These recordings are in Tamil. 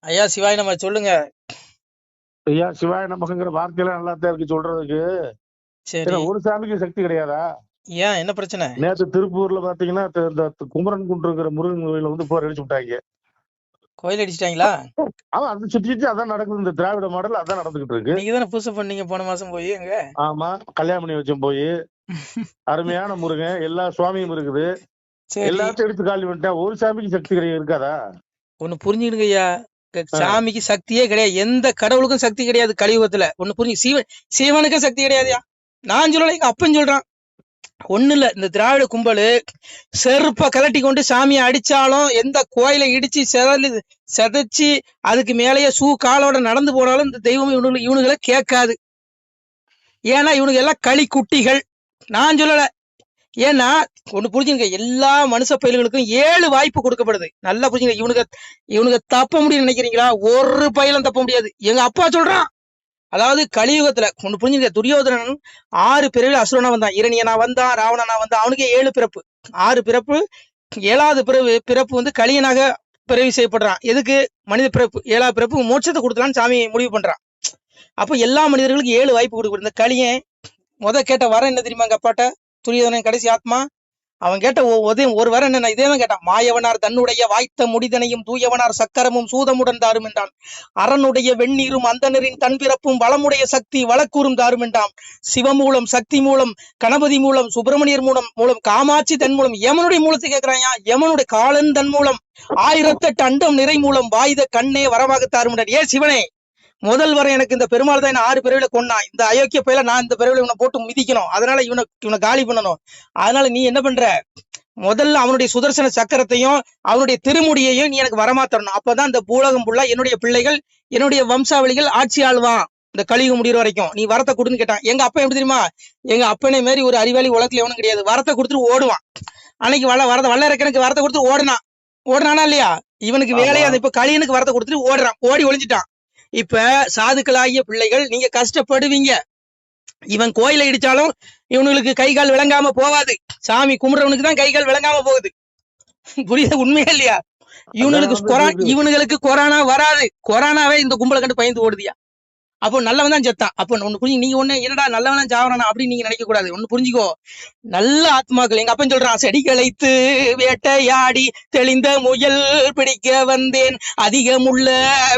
ஐயா சிவாய் நம்ம சொல்லுங்க. ஐயா சிவாய நமக்குங்கிற வார்த்தையில நல்லா தான் இருக்கு சொல்றதுக்கு. சரி. ஏன்னா ஒரு சாமிக்கு சக்தி கிடையாதா? ஏன் என்ன பிரச்சனை? நேத்து திருப்பூர்ல பாத்தீங்கன்னா இந்த குமரன் குன்றுங்கிற முருகன் கோயில வந்து போர் அடிச்சு விட்டாங்க. கோயில் அடிச்சிட்டாங்களா? அவன் அதை சுத்தி சுத்தி அதான் நடக்குது. இந்த திராவிட மாடல் அதான் நடந்துகிட்டு இருக்கு. நீங்க தானே பூசை பண்ணீங்க போன மாசம் போய் அங்க. ஆமா, கல்யாணம் பண்ணி வச்சோம் போய். அருமையான முருகன், எல்லா சுவாமியும் இருக்குது. சரி. எல்லாத்தையும் எடுத்து காலி பண்ணிட்டேன். ஒரு சாமிக்கு சக்தி கிடையாது இருக்காதா? ஒண்ணு புரிஞ்சுடுங்க ஐயா, சாமிக்கு சக்தியே கிடையாது. எந்த கடவுளுக்கும் சக்தி கிடையாது கலியுகத்துல. ஒண்ணு புரிஞ்சு, சிவனுக்கும் சக்தி கிடையாதுயா. நான் சொல்லல, எங்க அப்பன் சொல்றான். ஒண்ணு இல்ல, இந்த திராவிட கும்பலு செருப்ப கலட்டி கொண்டு சாமியை அடிச்சாலும், எந்த கோயிலை இடிச்சு செதைச்சு அதுக்கு மேலேயே காலோட நடந்து போனாலும் இந்த தெய்வம் இவனுகளை கேட்காது. ஏன்னா இவனுக்கு எல்லாம் களி குட்டிகள். நான் சொல்லல. ஏன்னா ஒண்ணு புரிஞ்சுங்க, எல்லா மனுஷ பயில்களுக்கும் 7 வாய்ப்பு கொடுக்கப்படுது. நல்லா புரிஞ்சுங்க. இவனுக்கு தப்ப முடியும்னு நினைக்கிறீங்களா? ஒரு பயிலும் தப்ப முடியாது. எங்க அப்பா சொல்றான். அதாவது கலியுகத்துல ஒண்ணு புரிஞ்சுங்க, துரியோதனன் 6 பிறவில அசுரனா வந்தான். இரணியனா வந்தான், ராவணனா வந்தான். அவனுக்கு 7 பிறப்பு, 6 பிறப்பு. 7வது பிறப்பு வந்து கலியனாக பிறவி செய்யப்படுறான். எதுக்கு? மனித பிறப்பு. 7வது பிறப்பு மோட்சத்தை கொடுக்கலான்னு சாமி முடிவு பண்றான். அப்ப எல்லா மனிதர்களுக்கும் 7 வாய்ப்பு கொடுக்கப்படுது. இந்த கலியன் கேட்ட வரம் என்ன தெரியுமா? எங்க அப்பாட்ட துரியோதனன் கடைசி ஆத்மா அவன் கேட்ட ஒரு வரம் என்ன? இதேதான் கேட்டான். மாயவனார் தன்னுடைய வாய்த்த முடிதனையும் தூயவனார் சக்கரமும் சூதமுடன் தாரும் என்றான். அரணுடைய வெந்நீரும் அந்தனரின் தன்பிறப்பும் வளமுடைய சக்தி வழக்கூறும் தாரும் என்றான். சிவமூலம், சக்தி மூலம், கணபதி மூலம், சுப்பிரமணியர் மூலம், காமாட்சி தன் மூலம், யமனுடைய மூலத்தை கேட்கிறாயா. யமனுடைய காலன் தன் மூலம், 1008 அண்டம் நிறை மூலம், வாய்த கண்ணே வரமாக தாரும் என்றான். ஏ சிவனே, முதல் வரை எனக்கு இந்த பெருமாள் தான் 6 பிறவில கொண்டான். இந்த அயோக்கிய பயில நான் இந்த பிறவில இவனை போட்டு மிதிக்கணும். அதனால இவனை காலி பண்ணணும். அதனால நீ என்ன பண்ற? முதல்ல அவனுடைய சுதர்சன சக்கரத்தையும் அவனுடைய திருமுடியையும் நீ எனக்கு வரமா தரணும். அப்பதான் இந்த பூலகம் புள்ள என்னுடைய பிள்ளைகள், என்னுடைய வம்சாவளிகள் ஆட்சி ஆள்வான் இந்த கலியுகம் முடிகிற வரைக்கும். நீ வரத்தை கொடுன்னு கேட்டான். எங்க அப்பா எப்படி தெரியுமா? எங்க அப்பனே மாரி ஒரு அறிவாளி உலகத்துல எவனும் கிடையாது. வரத்தை கொடுத்துட்டு ஓடுவான். அன்னைக்கு வல்லரக்கனுக்கு வரத்தை கொடுத்து ஓடுனானா இல்லையா? இவனுக்கு வேலையா இப்ப கலியனுக்கு வரத்தை கொடுத்துட்டு ஓடி ஒளிஞ்சிட்டான். இப்ப சாதுக்களாகிய பிள்ளைகள் நீங்க கஷ்டப்படுவீங்க. இவன் கோயிலை இடிச்சாலும் இவனுக்கு கை கால் விளங்காம போவாது. சாமி கும்பிடுறவனுக்கு தான் கை கால் விளங்காம போகுது. புரியுது? உண்மையா இல்லையா? இவனுங்களுக்கு கொரோனா வராது. கொரோனாவே இந்த கும்பலை கண்டு பயந்து ஓடுதியா. அப்போ நல்லவன் தான் செத்தான். அப்போ ஒண்ணு புரிஞ்சு, நீங்க ஒண்ணு என்னடா நல்லவன் தான் சாவறானா அப்படின்னு நீங்க நினைக்க கூடாது. ஒண்ணு புரிஞ்சுக்கோ, நல்ல ஆத்மாக்கள். எங்க அப்பன் சொல்றான், செடிகளைத்து வேட்டையாடி தெளிந்த முயல் பிடிக்க வந்தேன், அதிகமுள்ள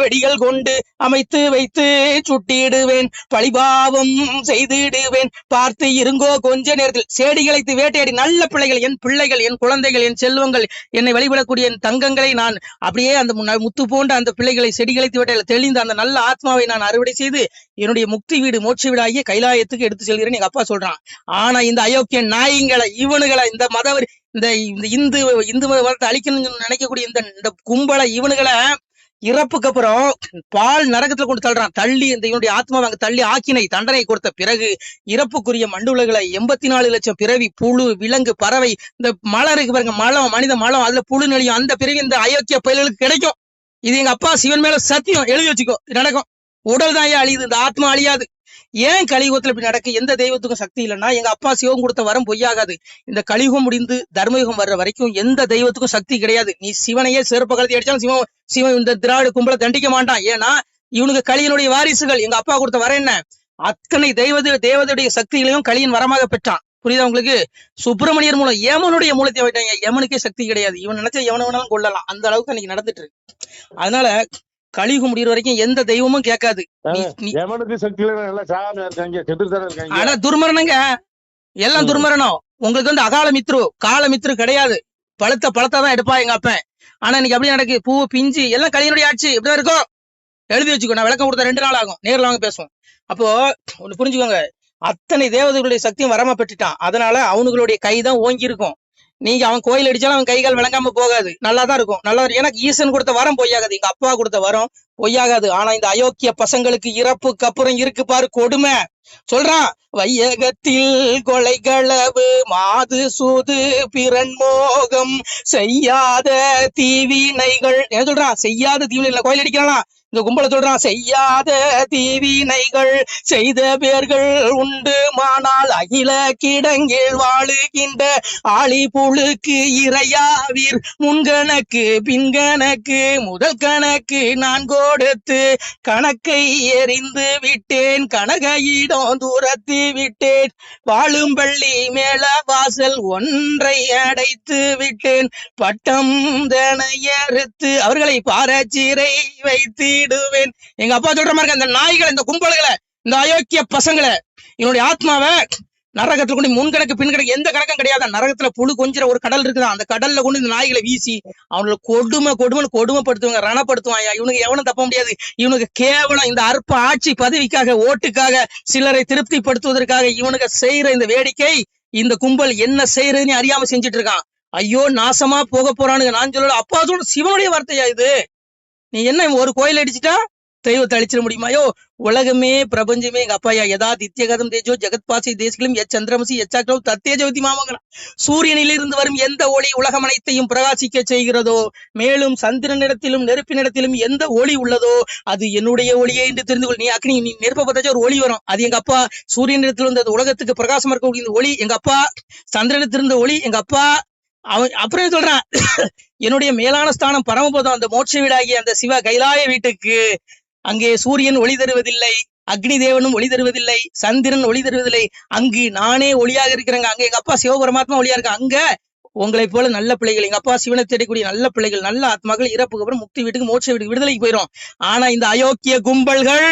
வெடிகள் கொண்டு அமைத்து வைத்து சுட்டிடுவேன், பழிபாவம் செய்திடுவேன், பார்த்து இருங்கோ கொஞ்ச நேரத்தில். செடிகளைத்து வேட்டையாடி நல்ல பிள்ளைகள், என் பிள்ளைகள், என் குழந்தைகள், என் செல்வங்கள், என்னை வழிபடக்கூடிய என் தங்கங்களை நான் அப்படியே அந்த முத்து போன்ற அந்த பிள்ளைகளை செடிகளைத்து வேட்டையில தெளிந்த அந்த நல்ல ஆத்மாவை நான் அறுவடை செய்து என்னுடைய முக்தி வீடு, மோட்ச வீடு ஆகிய கைலாயத்துக்கு எடுத்து செல்கிறேன்னு எங்க அப்பா சொல்றான். ஆனா இந்த அயோக்கிய நாய்களை, இவனுகளை, இந்த மதவர், இந்த இந்து மதத்தை அழிக்கணும்னு நினைக்கக்கூடிய இந்த கும்பலை, இவனுகளை இறப்புக்கு அப்புறம் பால் நரகத்துல கொண்டு தள்ளுறான். தள்ளி இந்த இவனுடைய ஆத்மாவை அங்க தள்ளி ஆக்கினை தண்டனை கொடுத்த பிறகு இறப்புக்குரிய மண்டுலகளை 84 லட்சம் பிறவி, புழு, விலங்கு, பறவை, இந்த மலம் இருக்கு பாருங்க, மலம், மனித மலம், அதுல புழு நெளியும். அந்த பிறவி இந்த அயோக்கிய பயல்களுக்கு கிடைக்கும். இது எங்க அப்பா சிவன் மேல சத்தியம், எழுதி வச்சுக்கோ. நடக்கும். உடல் தான் அழியுது, இந்த ஆத்மா அழியாது. ஏன் கலியுகத்துல இப்படி நடக்கு? எந்த தெய்வத்துக்கும் சக்தி இல்லைன்னா எங்க அப்பா சிவம் கொடுத்த வரம் பொய்யாகாது. இந்த கலியுகம் முடிந்து தர்மயுகம் வர்ற வரைக்கும் எந்த தெய்வத்துக்கும் சக்தி கிடையாது. நீ சிவனையே சிறப்பு கலத்தி அடிச்சாலும் சிவன் இந்த திராவிட கும்பலை தண்டிக்க மாட்டான். ஏன்னா இவனுக்கு கலியனுடைய வாரிசுகள். எங்க அப்பா கொடுத்த வரம் என்ன? அத்தனை தேவதையுடைய சக்திகளையும் கலியன் வரமாக பெற்றான். புரியுதா உங்களுக்கு? சுப்பிரமணியர் மூலம் யமனுடைய மூலத்தை வைட்டாங்க. யமனுக்கே சக்தி கிடையாது. இவன் நினைச்சா எவன வேணாலும் கொள்ளலாம். அந்த அளவுக்கு அன்னைக்கு நடந்துட்டு இருக்கு. அதனால கலியுகம் முடிகிற வரைக்கும் எந்த தெய்வமும் கேட்காது. ஆனா துர்மரணங்க, எல்லாம் துர்மரணம். உங்களுக்கு வந்து அகால மித்ரு, கால மித்ரு கிடையாது. பழத்தான் எடுப்பா எங்க அப்பன். ஆனா இன்னைக்கு அப்படி நடக்கு. பூ பிஞ்சு எல்லாம் கலியனுடைய ஆட்சி. இப்படிதான் இருக்கும். எழுதி வச்சுக்கோ. நான் விளக்கம் கொடுத்த 2 நாள் ஆகும். நேரில் வாங்க பேசுவோம். அப்போ ஒண்ணு புரிஞ்சுக்கோங்க, அத்தனை தேவதைகளுடைய சக்தியும் வரமா பெற்றுட்டான். அதனால அவனுங்களுடைய கைதான் ஓங்கி இருக்கும். நீங்க அவன் கோயில் அடிச்சாலும் அவன் கைகால் விளங்காம போகாது. நல்லாதான் இருக்கும். நல்லா எனக்கு ஈசன் கொடுத்த வரம் பொய்யாகாது. எங்க அப்பா கொடுத்த வரம் பொய்யாகாது. ஆனா இந்த அயோக்கிய பசங்களுக்கு இறப்புக்கு அப்புறம் இருக்கு பாரு கொடுமை. சொல்றான், வையகத்தில் கொலைகளவு மாது சூது பிறன்மோகம் செய்யாத தீவினைகள். என்ன சொல்றான்? செய்யாத தீவினைகள். கோயில் அடிக்கிறான் இந்த கும்பலை சொல்றான், செய்யாத தீவினைகள் செய்த பேர்கள் உண்டு மானால் அகில கிடங்கில் வாழுகின்ற ஆளி புழுக்கு இறையாவீர். முன்கணக்கு பின்கணக்கு முதல் கணக்கு நான் கொடுத்து கணக்கை எறிந்து விட்டேன், கனகையிடம் தூரத்தி விட்டேன். வாழும் பள்ளி மேல வாசல் ஒன்றை அடைத்து விட்டேன், பட்டம் தனையறுத்து அவர்களை பாரச்சீரை வைத்திடுவேன். எங்க அப்பா சொல்ற மாதிரி அந்த நாய்களை, இந்த கும்பல்களை, இந்த அயோக்கிய பசங்களை, என்னுடைய ஆத்மாவை நரகத்துல கொண்டு முன்கணக்கு பின்கணக்கு எந்த கணக்கும் கிடையாது. நரகத்துல புழு கொஞ்சிற ஒரு கடல் இருக்குதான், அந்த கடல்ல கொண்டு இந்த நாய்களை வீசி அவங்களை கொடுமைப்படுத்துவாங்க, ரணப்படுத்துவாங்க. இவனுக்கு எவனும் தப்ப முடியாது. இவனுக்கு கேவலம் இந்த அற்ப ஆட்சி பதவிக்காக, ஓட்டுக்காக, சிலரை திருப்திப்படுத்துவதற்காக இவனுக்கு செய்யற இந்த வேடிக்கை, இந்த கும்பல் என்ன செய்யறதுன்னு அறியாம செஞ்சுட்டு இருக்கான். ஐயோ நாசமா போக போறானுங்க. நான் சொல்லல, அப்பா சொல்ற சிவனுடைய வார்த்தையா இது? நீ என்ன ஒரு கோயில் அடிச்சுட்டா தெய்வத்தை அழிச்சிட முடியுமாயோ? உலகமே பிரபஞ்சமே எங்க அப்பாயா. யதா தித்யகதம் தேஜோ ஜெகத் பாசி தேசிகளும் சந்திரமசி எச்சாக்களோ தத்தேஜோதி மாமங்கலம். சூரியனிலிருந்து வரும் எந்த ஒளி உலகம் அனைத்தையும் பிரகாசிக்க செய்கிறதோ, மேலும் சந்திரனிடத்திலும் நெருப்பினிடத்திலும் எந்த ஒளி உள்ளதோ அது என்னுடைய ஒளியே என்று தெரிந்து கொள். நீ அக்னி, நீ நெருப்பை பத்தாச்சும் ஒரு ஒளி வரும், அது எங்க அப்பா. சூரியனிடத்தில் இருந்த உலகத்துக்கு பிரகாசம் இருக்கக்கூடிய இந்த ஒளி எங்க அப்பா. சந்திரனிடத்திலிருந்த ஒளி எங்க அப்பா. அவன் அப்புறம் சொல்றான், என்னுடைய மேலான ஸ்தானம் பரமபதம், அந்த மோட்ச வீடாகிய அந்த சிவ கைலாய வீட்டுக்கு அங்கே சூரியன் ஒளி தருவதில்லை, அக்னி தேவனும் ஒளி தருவதில்லை, சந்திரன் ஒளி தருவதில்லை. அங்கு நானே ஒளியாக இருக்கிறேங்க. அங்க எங்க அப்பா சிவபரமாத்மா ஒளியா இருக்க. அங்க உங்களை போல நல்ல பிள்ளைகள், எங்க அப்பா சிவனை தேடக்கூடிய நல்ல பிள்ளைகள், நல்ல ஆத்மாக்கள் இறப்புக்கு அப்புறம் முக்தி வீட்டுக்கு, மோட்ச வீட்டுக்கு, விடுதலைக்கு போயிடும். ஆனா இந்த அயோக்கிய கும்பல்கள்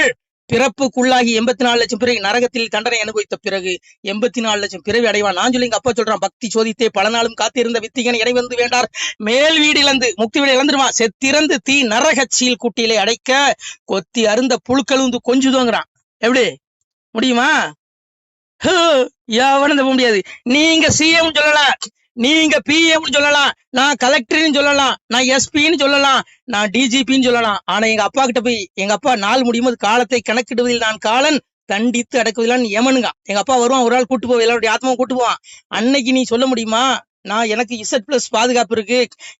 பிறப்புக்குள்ளாகி 84 லட்சம் பிறகு நரகத்தில் தண்டனை அனுபவித்த பிறகு 84 லட்சம் பிறவி அடைவான். நான் சொல்லி எங்க அப்பா சொல்றான், பக்தி சோதித்தே பல நாளும் காத்திருந்த வித்திகன் இணை வந்து வேண்டார் மேல் வீடு இழந்து முக்தி வீடு இழந்துருவான். செத்திறந்து தீ நரகச்சீல் குட்டியிலே அடைக்க கொத்தி அருந்த புழுக்கள் வந்து கொஞ்சுதோங்கிறான். எப்படி முடியுமா? எவனும் தப்ப முடியாது. நீங்க சிஎம் சொல்லலாம், நீங்க பிஎம் சொல்லலாம், நான் கலெக்டர்னு சொல்லலாம், நான் எஸ்பின்னு சொல்லலாம், நான் டிஜிபின்னு சொல்லலாம். ஆனா எங்க அப்பா கிட்ட போய், எங்க அப்பா நாள் முடியும் போது காலத்தை கணக்கிடுவதில் நான் காலன், தண்டித்து அடக்குவதில் எமனுங்க. எங்க அப்பா வருவான், ஒரு ஆள் கூட்டு போவோம், எல்லாருடைய ஆத்மாவும் கூட்டு போவான். அன்னைக்கு நீ சொல்ல முடியுமா, நான் எனக்கு Z+ பாதுகாப்பு இருக்கு,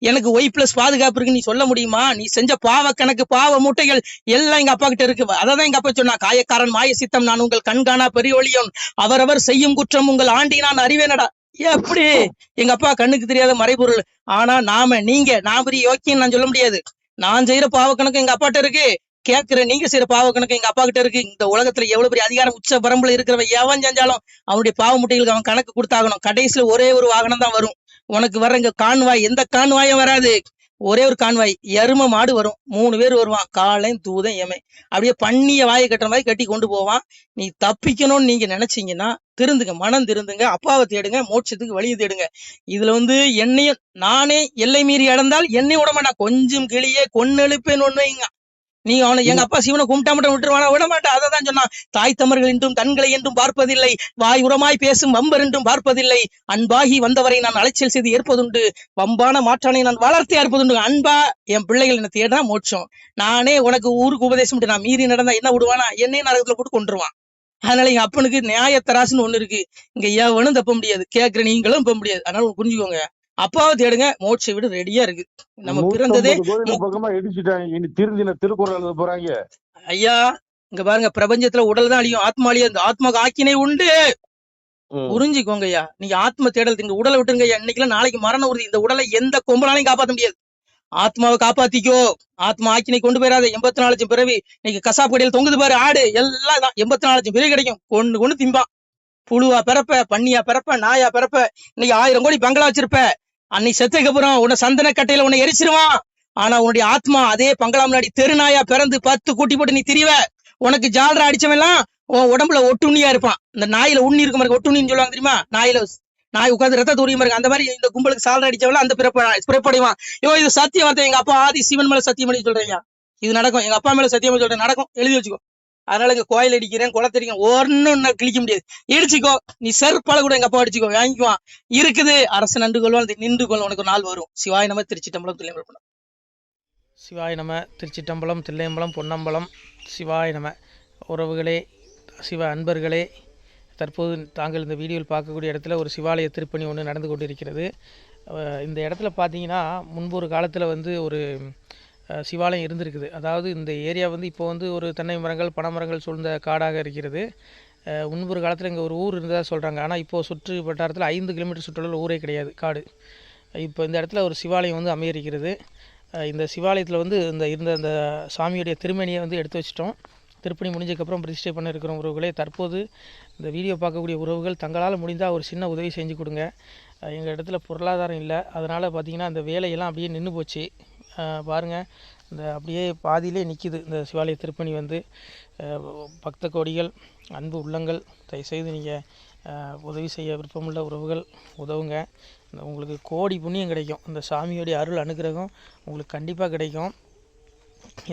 எனக்கு Y+ பாதுகாப்பு இருக்கு, நீ சொல்ல முடியுமா? நீ செஞ்ச பாவ கணக்கு, பாவ மூட்டைகள் எல்லாம் எங்க அப்பா கிட்ட இருக்கு. அதான் எங்க அப்பா சொன்னா, காயக்காரன் மாய சித்தம் நான் உங்கள் கண்காணா பெரியோளியன், அவரவர் செய்யும் குற்றம் உங்கள் ஆண்டி நான் அறிவேனடா. எப்படி எங்க அப்பா கண்ணுக்கு தெரியாத மறைபொருள். ஆனா நான் பெரிய யோக்கியம் நான் சொல்ல முடியாது. நான் செய்யற பாவ கணக்கு எங்க அப்பாட்ட இருக்கு, கேட்கிற நீங்க செய்யற பாவ கணக்கு எங்க அப்பா கிட்ட இருக்கு. இந்த உலகத்துல எவ்வளவு பெரிய அதிகாரம் உச்ச வரம்புல இருக்கிறவன் எவன் செஞ்சாலும் அவனுடைய பாவ முட்டைகளுக்கு அவன் கணக்கு கொடுத்தாகணும். கடைசியில ஒரே ஒரு வாகனம் தான் வரும் உனக்கு. வர்ற இங்க கான்வாய், எந்த கான்வாயும் வராது, ஒரே ஒரு கான்வாய். எரும மாடு வரும், 3 பேர் வருவான், காலையும் தூதன் எமை. அப்படியே பண்ணிய வாயை கட்டுற மாதிரி கட்டி கொண்டு போவான். நீ தப்பிக்கணும்னு நீங்க நினைச்சீங்கன்னா திருந்துங்க, மனம் திருந்துங்க, அப்பாவை தேடுங்க, மோட்சத்துக்கு வழியை தேடுங்க. இதுல என்னையும் நானே எல்லை மீறி இழந்தால் என்னை விட மாட்டான். கொஞ்சம் கிளியே கொன்னெழுப்பேன்னு ஒண்ணு வைங்க. நீ அவனை எங்க அப்பா சிவனை கும்பிட்டா மட்டும் விட்டுருவானா? விட மாட்டேன். அதை தான் சொன்னான், தாய் தமர்கள் என்றும் தன்களை என்றும் பார்ப்பதில்லை, வாய் உரமாய் பேசும் வம்பர் என்றும் பார்ப்பதில்லை, அன்பாகி வந்தவரை நான் அலைச்சல் செய்து ஏற்பதுண்டு, வம்பான மாற்றானை நான் வளர்த்து ஏற்பதுண்டு. அன்பா என் பிள்ளைகள் என்ன தேடா மோட்சம். நானே உனக்கு ஊருக்கு உபதேசம் நான் மீறி நடந்தா என்ன விடுவானா? என்னையும் நரகத்துல போட்டு கொண்டுருவான். அதனால எங்க அப்பனுக்கு நியாயத்தராசுன்னு ஒண்ணு இருக்கு. இங்க எவனும் தப்ப முடியாது, கேட்கிற நீங்களும் தப்ப முடியாது. அதனால புரிஞ்சுக்கோங்க, அப்பாவை தேடுங்க, மோட்ச வீடு ரெடியா இருக்கு. நம்ம பிறந்ததே திருக்குறள் போறாங்க. ஐயா இங்க பாருங்க, பிரபஞ்சத்துல உடல் தான் அழியும், ஆத்மா அழியும். அந்த ஆத்மா ஆக்கினை உண்டு, புரிஞ்சுக்கோங்க ஐயா. நீங்க ஆத்ம தேடல், இந்த உடலை விட்டுருங்க ஐயா. இன்னைக்குலாம் நாளைக்கு மரண உறுதி. இந்த உடலை எந்த கொம்பனாலையும் காப்பாற்ற முடியாது. ஆத்மாவை காப்பாத்திக்கோ, ஆத்மா ஆக்கினை கொண்டு போயிடாத. 84 லட்சம் பிறவி இன்னைக்கு கசாப்பு கடையில் தொங்குது பாரு ஆடு, எல்லாம் தான் 84 லட்சம் பிறவி கிடைக்கும். கொண்டு திம்பான். புழுவா பிறப்ப, பண்ணியா பிறப்ப, நாயா பிறப்ப. இன்னைக்கு 1000 கோடி பங்களா வச்சிருப்ப, அன்னைக்கு செத்துக்கு அப்புறம் உன்னை சந்தன கட்டையில உன்னை எரிச்சிருவான். ஆனா உன்னுடைய ஆத்மா அதே பங்களா முன்னாடி தெருநாயா பிறந்து 10 கூட்டி போட்டு நீ திரிவ. உனக்கு ஜாலரா அடிச்சவெல்லாம் உன் உடம்புல ஒட்டுண்ணியா இருப்பான். இந்த நாயில உண்ணி இருக்க மாதிரி ஒட்டுண்ணின்னு சொல்லுவாங்க தெரியுமா? நாய் உட்காந்து ரத்த தூரியம் இருக்கு. அந்த மாதிரி இந்த கும்பலுக்கு சாலரா அடிச்சவெல்லாம் அந்த பிறப்படைவான். இது சத்தியம் வார்த்தை. எங்க அப்பா ஆதி சிவன் மேல சத்தியம் பண்ணி சொல்றீங்க, இது நடக்கும். எங்க அப்பா மேல சத்தியம் பண்ணி சொல்றேன், நடக்கும், எழுதி வச்சுக்கோ. அதனால இங்க கோயில் அடிக்கிறேன், குளத்தடிக்கிறேன், ஒன்னு கிழிக்க முடியாது. இடிச்சுக்கோ, நீ செருப்பால கூட எங்க அப்பா அடிச்சுக்கோ, வாங்கிக்குவான். இருக்குது அரசு நன்று கொள்வான், நின்று கொள்வான், உனக்கு ஒரு நாள் வரும். சிவாய நம. திருச்சிட்டம்பலம், தில்லையம்பலம். சிவாய நம. திருச்சிட்டம்பலம், தில்லையம்பலம், பொன்னம்பலம். சிவாய நம. உறவுகளே, சிவ அன்பர்களே, தற்போது தாங்கள் இந்த வீடியோவில் பார்க்கக்கூடிய இடத்துல ஒரு சிவாலய திருப்பணி ஒன்று நடந்து கொண்டிருக்கிறது. இந்த இடத்துல பார்த்தீங்கன்னா முன்பு ஒரு காலத்தில் வந்து ஒரு சிவாலயம் இருந்திருக்குது. அதாவது இந்த ஏரியா வந்து இப்போ வந்து ஒரு தென்னை மரங்கள் பனைமரங்கள் சூழ்ந்த காடாக இருக்கிறது. முன்பு ஒரு காலத்தில் இங்கே ஒரு ஊர் இருந்ததாக சொல்கிறாங்க. ஆனால் இப்போது சுற்று வட்டாரத்தில் 5 கிலோமீட்டர் சுற்றுலாவில் ஊரே கிடையாது, காடு. இப்போ இந்த இடத்துல ஒரு சிவாலயம் வந்து அமையிருக்கிறது. இந்த சிவாலயத்தில் வந்து இருந்த அந்த சாமியுடைய திருமேனியை வந்து எடுத்து வச்சிட்டோம். திருப்பணி முடிஞ்சதுக்கப்புறம் பிரதிஷ்டை பண்ண இருக்கிற உறவுகளே, தற்போது இந்த வீடியோ பார்க்கக்கூடிய உறவுகள் தங்களால் முடிந்தால் ஒரு சின்ன உதவி செஞ்சு கொடுங்க. எங்கள் இடத்துல பொருளாதாரம் இல்லை, அதனால் பார்த்திங்கன்னா அந்த வேலையெல்லாம் அப்படியே நின்று போச்சு. பாருங்கள், இந்த அப்படியே பாதியிலே நிற்கிது இந்த சிவாலய திருப்பணி வந்து. பக்த கோடிகள், அன்பு உள்ளங்கள், தயவுசெய்து நீங்கள் உதவி செய்ய விருப்பமுள்ள உறவுகள் உதவுங்க. உங்களுக்கு கோடி புண்ணியம் கிடைக்கும். இந்த சாமியோடைய அருள் அனுகிரகம் உங்களுக்கு கண்டிப்பாக கிடைக்கும்.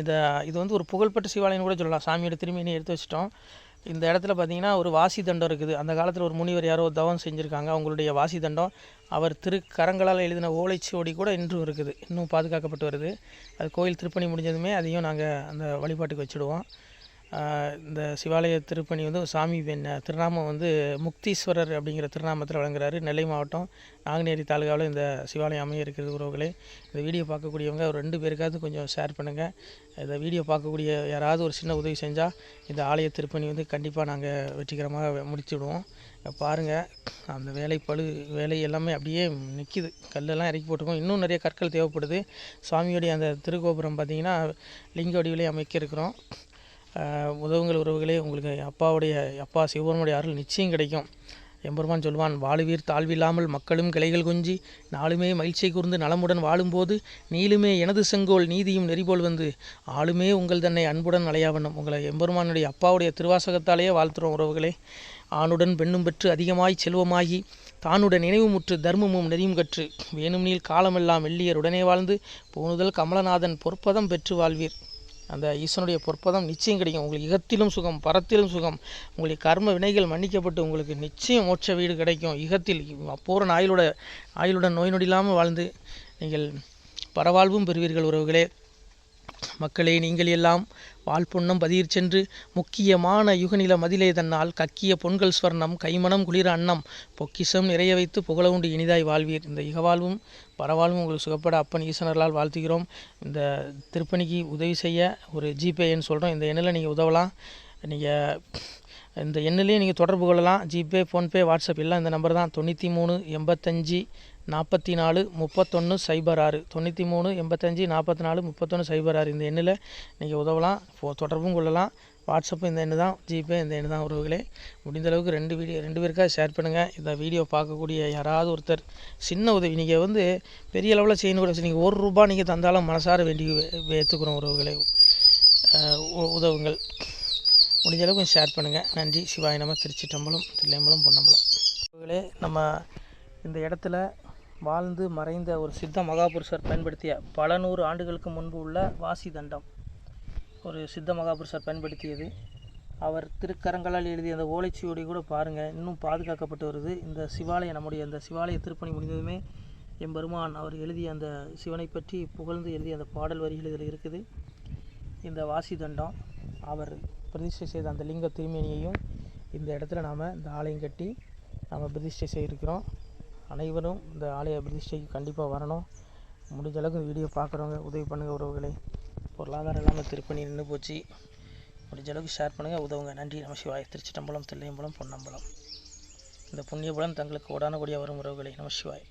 இது வந்து ஒரு புகழ்பெற்ற சிவாலயம்னு கூட சொல்லலாம். சாமியோட திருமேனியை எடுத்து வச்சிட்டோம். இந்த இடத்துல பார்த்திங்கன்னா ஒரு வாசி தண்டம் இருக்குது. அந்த காலத்தில் ஒரு முனிவர் யாரோ தவம் செஞ்சுருக்காங்க. அவங்களுடைய வாசி தண்டம் அவர் திருக்கரங்களால் எழுதின ஓலைச்சுவடி கூட இன்றும் இருக்குது, இன்னும் பாதுகாக்கப்பட்டு வருது. அது கோயில் திருப்பணி முடிஞ்சதுமே அதையும் நாங்கள் அந்த வழிபாட்டுக்கு வச்சுடுவோம். இந்த சிவாலய திருப்பணி வந்து சாமி திருநாமம் வந்து முக்தீஸ்வரர் அப்படிங்கிற திருநாமத்தில் வழங்குறாரு. நெல்லை மாவட்டம் நாங்குநேரி தாலுகாவில் இந்த சிவாலயம் அமைய இருக்கிறது உறவுகளே. இந்த வீடியோ பார்க்கக்கூடியவங்க ஒரு 2 பேருக்காவது கொஞ்சம் ஷேர் பண்ணுங்கள். இந்த வீடியோ பார்க்கக்கூடிய யாராவது ஒரு சின்ன உதவி செஞ்சால் இந்த ஆலய திருப்பணி வந்து கண்டிப்பாக நாங்கள் வெற்றிகரமாக முடிச்சுடுவோம். பாருங்கள், அந்த வேலை எல்லாமே அப்படியே நிற்கிது. கல்லெல்லாம் இறக்கி போட்டிருக்கோம். இன்னும் நிறைய கற்கள் தேவைப்படுது. சுவாமியோடைய அந்த திருக்கோபுரம் பார்த்திங்கன்னா லிங்க வடிவிலே அமைக்க இருக்கிறோம். உதவுங்கள் உறவுகளே. உங்களுக்கு அப்பா சிவபெருமானுடைய அருள் நிச்சயம் கிடைக்கும். எம்பெருமான் சொல்வான், வாழுவீர் தாழ்வில்லாமல் மக்களும் கிளைகள் கொஞ்சி நாளுமே மகிழ்ச்சியை கூர்ந்து நலமுடன் வாழும்போது நீளுமே எனது செங்கோல் நீதியும் நெறிபோல் வந்து ஆளுமே உங்கள் தன்னை அன்புடன் அலையாவண்ணம். உங்களை எம்பெருமானுடைய அப்பாவுடைய திருவாசகத்தாலேயே வாழ்த்துறோம் உறவுகளே. ஆணுடன் பெண்ணும் பெற்று அதிகமாய் செல்வமாகி தானுடன் நினைவுமுற்று தர்மமும் நெறியும் கற்று வேணும் நீள் காலமெல்லாம் வெள்ளியர் உடனே வாழ்ந்து போனுதல் கமலநாதன் பொற்பதம் பெற்று வாழ்வீர். அந்த ஈசனுடைய பொற்பதம் நிச்சயம் கிடைக்கும். உங்களுக்கு இகத்திலும் சுகம், பரத்திலும் சுகம். உங்களுடைய கர்ம வினைகள் மன்னிக்கப்பட்டு உங்களுக்கு நிச்சயம் மோட்ச வீடு கிடைக்கும். இகத்தில் பூரண ஆயுளுடன் நோய் நொடி இல்லாமல் வாழ்ந்து நீங்கள் பரவாழ்வும் பெறுவீர்கள் உறவுகளே. மக்களே, நீங்கள் எல்லாம் வாழ்பொன்னம் பதிர் சென்று முக்கியமான யுகநில மதிலே தன்னால் கக்கிய பொன்கள் ஸ்வர்ணம் கைமணம் குளிர அன்னம் பொக்கிஷம் நிறைய வைத்து புகழ உண்டு இனிதாய் வாழ்வீர். இந்த இகவாழ்வும் பரவாழ்வும் உங்களுக்கு சுகப்பட அப்பன் ஈசனர்களால் வாழ்த்துகிறோம். இந்த திருப்பணிக்கு உதவி செய்ய ஒரு ஜிபே எண் சொல்கிறோம். இந்த எண்ணில் நீங்கள் உதவலாம். நீங்கள் இந்த எண்ணிலே நீங்கள் தொடர்பு கொள்ளலாம். ஜிபே, ஃபோன்பே, வாட்ஸ்அப் எல்லாம் இந்த நம்பர் தான். 93 85 44 31 06 93 85 44 31 06. இந்த எண்ணில் நீங்கள் உதவலாம், தொடர்பும் கொள்ளலாம். வாட்ஸ்அப்பு இந்த எண்ணு தான், ஜிபே இந்த எண்ணு தான் உறவுகளே. முடிந்தளவுக்கு 2 பேருக்காக ஷேர் பண்ணுங்கள். இந்த வீடியோ பார்க்கக்கூடிய யாராவது ஒருத்தர் சின்ன உதவி, நீங்கள் வந்து பெரிய அளவில் செய்யணும் கூட, நீங்கள் ₹1 நீங்கள் தந்தாலும் மனசார வேண்டி ஏற்றுக்கிறோம் உறவுகளே. உதவுங்கள். முடிஞ்ச அளவுக்கு ஷேர் பண்ணுங்கள். நன்றி. சிவாய நம. திருச்சிற்றம்பலம், தில்லையம்பலம், பொன்னம்பலம். உறவுகளே, நம்ம இந்த இடத்துல வாழ்ந்து மறைந்த ஒரு சித்த மகாபுருஷர் பயன்படுத்திய பல 100 ஆண்டுகளுக்கு முன்பு உள்ள வாசி தண்டம் ஒரு சித்த மகாபுருஷர் பயன்படுத்தியது. அவர் திருக்கரங்களால் எழுதிய அந்த ஓலைச்சுவடி கூட பாருங்கள், இன்னும் பாதுகாக்கப்பட்டு வருது. இந்த சிவாலயம், நம்முடைய இந்த சிவாலய திருப்பணி முடிந்ததுமே எம்பெருமான் அவர் எழுதிய அந்த சிவனை பற்றி புகழ்ந்து எழுதிய அந்த பாடல் வரிகள் இதில் இருக்குது. இந்த வாசி தண்டம் அவர் பிரதிஷ்டை செய்த அந்த லிங்க திருமேனியையும் இந்த இடத்துல நாம் இந்த ஆலயம் கட்டி நாம் பிரதிஷ்டை செய்திருக்கிறோம். அனைவரும் இந்த ஆலய பிரதிஷ்டைக்கு கண்டிப்பாக வரணும். முடிஞ்ச அளவுக்கு இந்த வீடியோ பார்க்குறவங்க உதவி பண்ணுங்கள் உறவுகளே. பொருளாதாரம் இல்லாமல் திருப்பணி நின்று போச்சு. முடிஞ்ச அளவுக்கு ஷேர் பண்ணுங்கள், உதவுங்க. நன்றி. நம சிவாய. திருச்சிற்றம்பலம், தில்லையம்பலம், பொன்னம்பலம். இந்த புண்ணியபலம் தங்களுக்கு கோடான கோடியாக வரும் உறவுகளே. நம சிவாய.